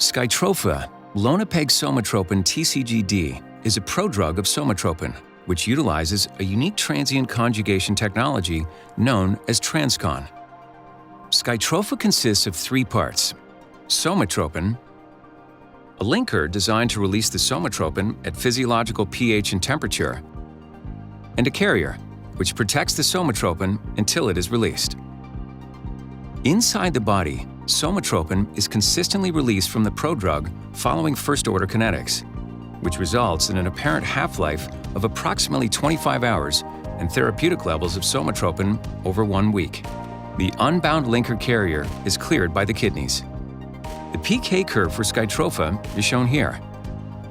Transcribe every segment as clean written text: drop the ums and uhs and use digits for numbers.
Skytrofa, lonapeg-somatropin TCGD, is a prodrug of somatropin, which utilizes a unique transient conjugation technology known as transcon. Skytrofa consists of three parts: somatropin, a linker designed to release the somatropin at physiological pH and temperature, and a carrier, which protects the somatropin until it is released. Inside the body, somatropin is consistently released from the prodrug following first-order kinetics, which results in an apparent half-life of approximately 25 hours and therapeutic levels of somatropin over 1 week. The unbound linker carrier is cleared by the kidneys. The PK curve for Skytrofa is shown here.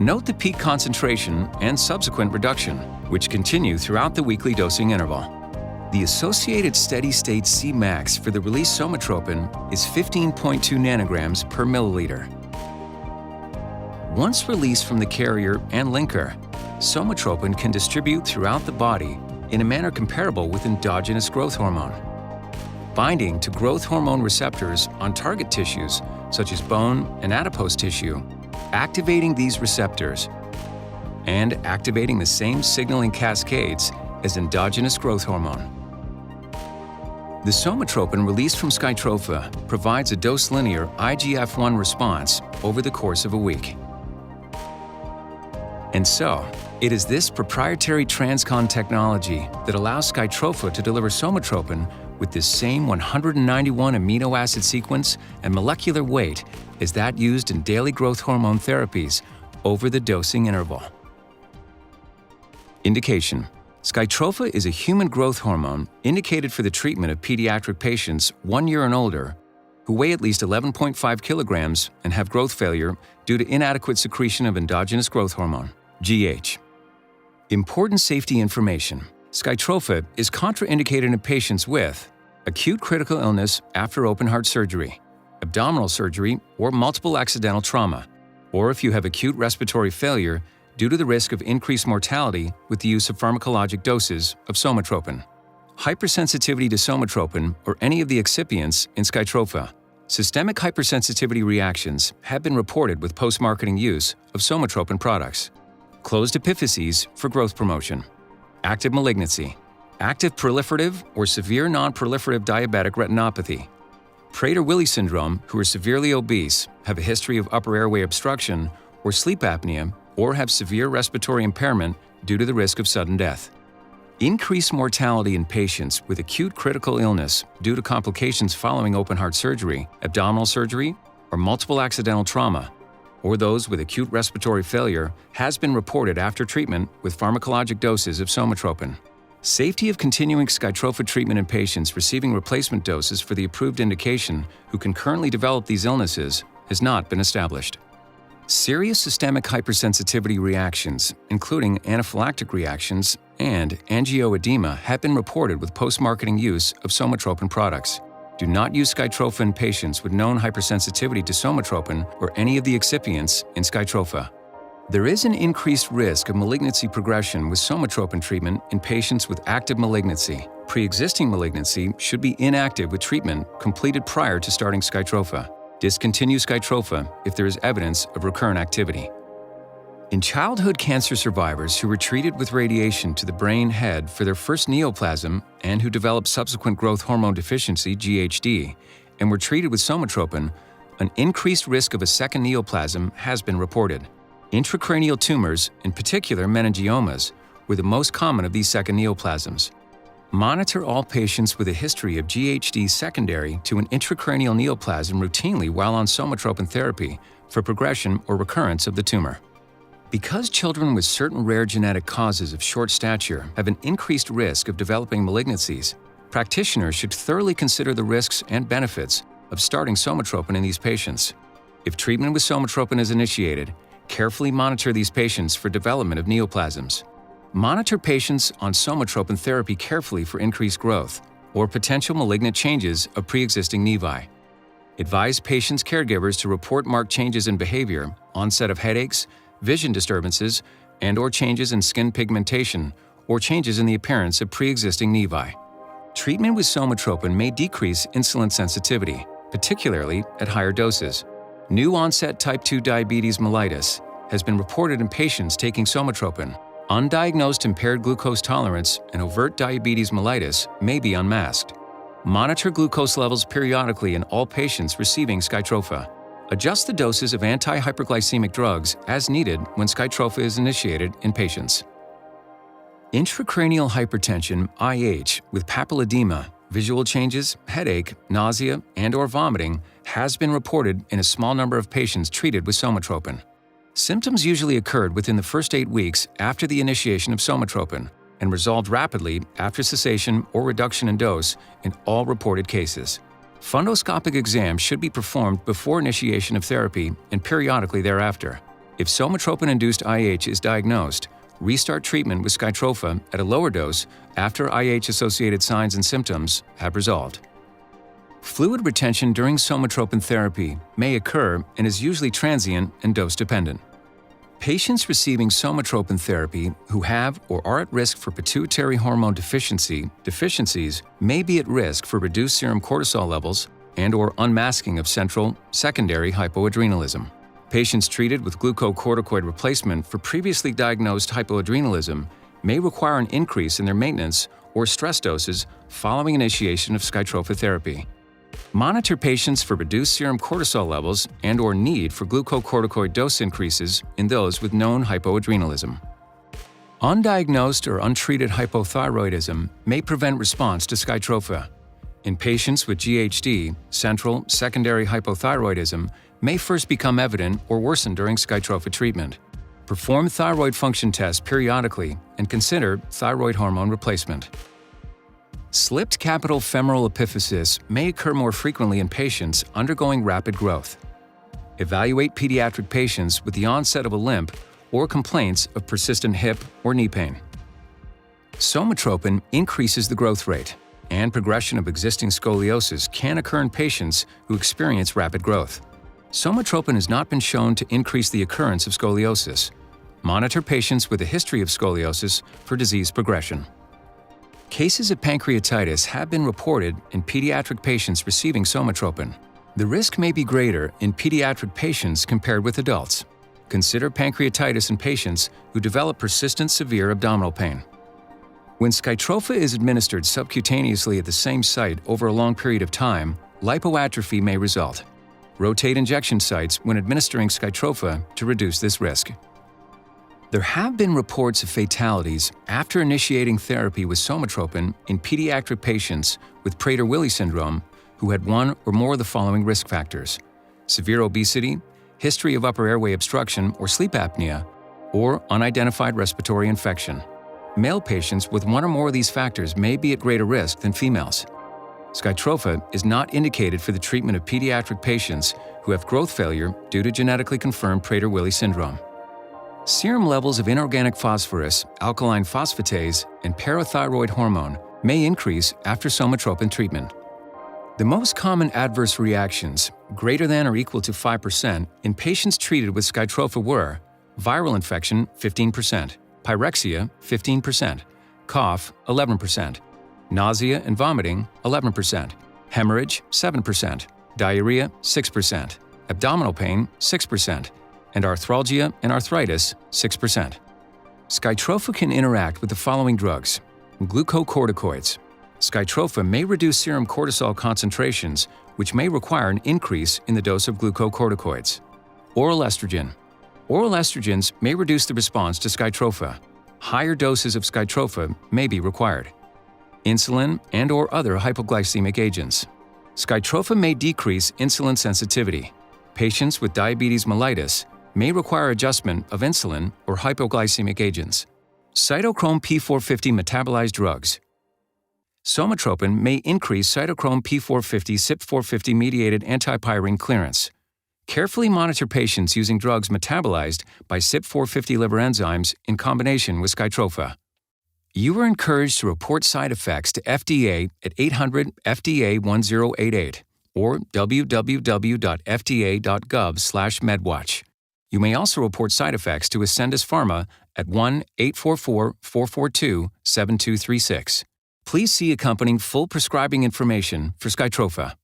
Note the peak concentration and subsequent reduction, which continue throughout the weekly dosing interval. The associated steady-state Cmax for the released somatropin is 15.2 nanograms per milliliter. Once released from the carrier and linker, somatropin can distribute throughout the body in a manner comparable with endogenous growth hormone, binding to growth hormone receptors on target tissues such as bone and adipose tissue, activating these receptors, and activating the same signaling cascades as endogenous growth hormone. The somatropin released from Skytrofa provides a dose-linear IGF-1 response over the course of a week. And so, it is this proprietary transcon technology that allows Skytrofa to deliver somatropin with the same 191 amino acid sequence and molecular weight as that used in daily growth hormone therapies over the dosing interval. Indication: Skytrofa is a human growth hormone indicated for the treatment of pediatric patients 1 year and older who weigh at least 11.5 kilograms and have growth failure due to inadequate secretion of endogenous growth hormone, GH. Important safety information: Skytrofa is contraindicated in patients with acute critical illness after open-heart surgery, abdominal surgery, or multiple accidental trauma, or if you have acute respiratory failure due to the risk of increased mortality with the use of pharmacologic doses of somatropin. Hypersensitivity to somatropin or any of the excipients in Skytrofa. Systemic hypersensitivity reactions have been reported with post-marketing use of somatropin products. Closed epiphyses for growth promotion. Active malignancy. Active proliferative or severe non-proliferative diabetic retinopathy. Prader-Willi syndrome, who are severely obese, have a history of upper airway obstruction or sleep apnea, or have severe respiratory impairment due to the risk of sudden death. Increased mortality in patients with acute critical illness due to complications following open-heart surgery, abdominal surgery, or multiple accidental trauma, or those with acute respiratory failure has been reported after treatment with pharmacologic doses of somatropin. Safety of continuing Skytrofa treatment in patients receiving replacement doses for the approved indication who can currently develop these illnesses has not been established. Serious systemic hypersensitivity reactions, including anaphylactic reactions and angioedema, have been reported with post-marketing use of somatropin products. Do not use Skytrofa in patients with known hypersensitivity to somatropin or any of the excipients in Skytrofa. There is an increased risk of malignancy progression with somatropin treatment in patients with active malignancy. Pre-existing malignancy should be inactive with treatment completed prior to starting Skytrofa. Discontinue Skytrofa if there is evidence of recurrent activity. In childhood cancer survivors who were treated with radiation to the brain head for their first neoplasm and who developed subsequent growth hormone deficiency, GHD, and were treated with somatropin, an increased risk of a second neoplasm has been reported. Intracranial tumors, in particular meningiomas, were the most common of these second neoplasms. Monitor all patients with a history of GHD secondary to an intracranial neoplasm routinely while on somatropin therapy for progression or recurrence of the tumor. Because children with certain rare genetic causes of short stature have an increased risk of developing malignancies, practitioners should thoroughly consider the risks and benefits of starting somatropin in these patients. If treatment with somatropin is initiated, carefully monitor these patients for development of neoplasms. Monitor patients on somatropin therapy carefully for increased growth or potential malignant changes of pre-existing nevi. Advise patients' caregivers to report marked changes in behavior, onset of headaches, vision disturbances, and/or changes in skin pigmentation or changes in the appearance of pre-existing nevi. Treatment with somatropin may decrease insulin sensitivity, particularly at higher doses. New onset type 2 diabetes mellitus has been reported in patients taking somatropin. Undiagnosed impaired glucose tolerance and overt diabetes mellitus may be unmasked. Monitor glucose levels periodically in all patients receiving Skytrofa. Adjust the doses of anti-hyperglycemic drugs as needed when Skytrofa is initiated in patients. Intracranial hypertension, IH, with papilledema, visual changes, headache, nausea, and/or vomiting has been reported in a small number of patients treated with somatropin. Symptoms usually occurred within the first 8 weeks after the initiation of somatropin and resolved rapidly after cessation or reduction in dose in all reported cases. Fundoscopic exams should be performed before initiation of therapy and periodically thereafter. If somatropin-induced IH is diagnosed, restart treatment with Skytrofa at a lower dose after IH-associated signs and symptoms have resolved. Fluid retention during somatropin therapy may occur and is usually transient and dose-dependent. Patients receiving somatropin therapy who have or are at risk for pituitary hormone deficiencies may be at risk for reduced serum cortisol levels and/or unmasking of central, secondary hypoadrenalism. Patients treated with glucocorticoid replacement for previously diagnosed hypoadrenalism may require an increase in their maintenance or stress doses following initiation of Skytrofa therapy. Monitor patients for reduced serum cortisol levels and/or need for glucocorticoid dose increases in those with known hypoadrenalism. Undiagnosed or untreated hypothyroidism may prevent response to Skytrofa. In patients with GHD, central, secondary hypothyroidism may first become evident or worsen during Skytrofa treatment. Perform thyroid function tests periodically and consider thyroid hormone replacement. Slipped capital femoral epiphysis may occur more frequently in patients undergoing rapid growth. Evaluate pediatric patients with the onset of a limp or complaints of persistent hip or knee pain. Somatropin increases the growth rate, and progression of existing scoliosis can occur in patients who experience rapid growth. Somatropin has not been shown to increase the occurrence of scoliosis. Monitor patients with a history of scoliosis for disease progression. Cases of pancreatitis have been reported in pediatric patients receiving somatropin. The risk may be greater in pediatric patients compared with adults. Consider pancreatitis in patients who develop persistent severe abdominal pain. When Skytrofa is administered subcutaneously at the same site over a long period of time, lipoatrophy may result. Rotate injection sites when administering Skytrofa to reduce this risk. There have been reports of fatalities after initiating therapy with somatropin in pediatric patients with Prader-Willi syndrome who had one or more of the following risk factors: severe obesity, history of upper airway obstruction or sleep apnea, or unidentified respiratory infection. Male patients with one or more of these factors may be at greater risk than females. Skytrofa is not indicated for the treatment of pediatric patients who have growth failure due to genetically confirmed Prader-Willi syndrome. Serum levels of inorganic phosphorus, alkaline phosphatase, and parathyroid hormone may increase after somatropin treatment. The most common adverse reactions, greater than or equal to 5%, in patients treated with Skytrofa were viral infection 15%, pyrexia 15%, cough 11%, nausea and vomiting 11%, hemorrhage 7%, diarrhea 6%, abdominal pain 6%, and arthralgia and arthritis 6%. Skytrofa can interact with the following drugs: glucocorticoids. Skytrofa may reduce serum cortisol concentrations, which may require an increase in the dose of glucocorticoids. Oral estrogen. Oral estrogens may reduce the response to Skytrofa. Higher doses of Skytrofa may be required. Insulin and/or other hypoglycemic agents. Skytrofa may decrease insulin sensitivity. Patients with diabetes mellitus may require adjustment of insulin or hypoglycemic agents. Cytochrome P450 metabolized drugs. Somatropin may increase cytochrome P450 CYP450-mediated antipyrine clearance. Carefully monitor patients using drugs metabolized by CYP450 liver enzymes in combination with Skytrofa. You are encouraged to report side effects to FDA at 800-FDA-1088 or www.fda.gov/medwatch. You may also report side effects to Ascendis Pharma at 1-844-442-7236. Please see accompanying full prescribing information for Skytrofa.